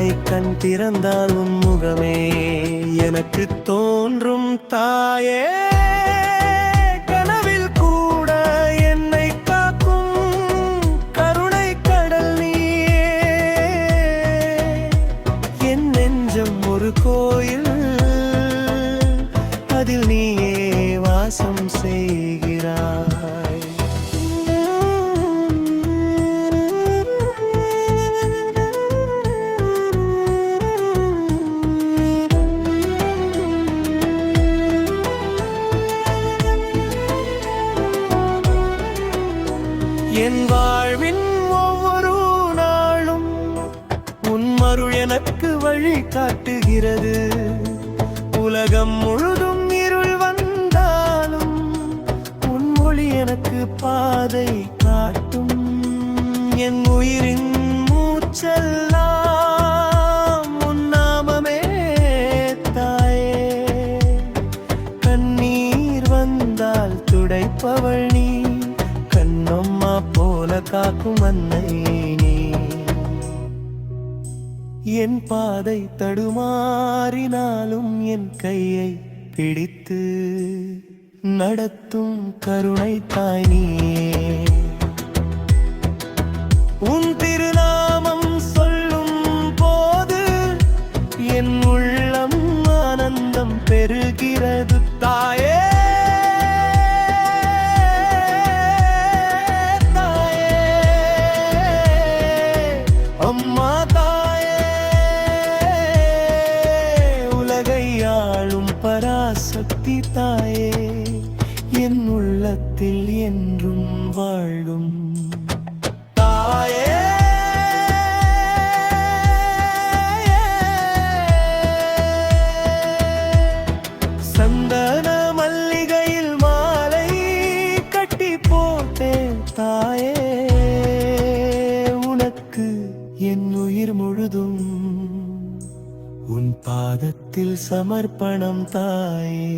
நாளை கண் திறந்தால் உன் முகமே எனக்கு தோன்றும் தாயே. கனவில் கூட என்னை காக்கும் கருணை கடல் நீயே. என் நெஞ்சம் ஒரு கோயில், அதில் நீயே வாசம் செய்கிறாய். என் வாழ்வின் ஒவ்வொரு நாளும் உன் அருள் எனக்கு வழி காட்டுகிறது. உலகம் முழுதும் இருள் வந்தாலும் உன் மொழி எனக்கு பாதை காட்டும். என் உயிரின் மூச்செல்லாம் உன் நாமமே தாயே. கண்ணீர் வந்தால் துடைப்பவள் நீ, கண்ணம்மா போல காக்கும் அன்னை நீ. என் பாதை தடுமாறினாலும் என் கையை பிடித்து நடத்தும் கருணை தாய் நீயே. உன் திருநாமம் சொல்லும் போது என் உள்ளம் ஆனந்தம் பெறுகிறது தாயே. அம்மா தாயே, உலகை ஆளும் பராசக்தி தாயே, என் உள்ளத்தில் என்றும் வாழும் தாயே. சந்தன மல்லிகையில் மாலை கட்டி போட்டேன் தாயே. என் உயிர் முழுதும் உன் பாதத்தில் சமர்ப்பணம் தாயே.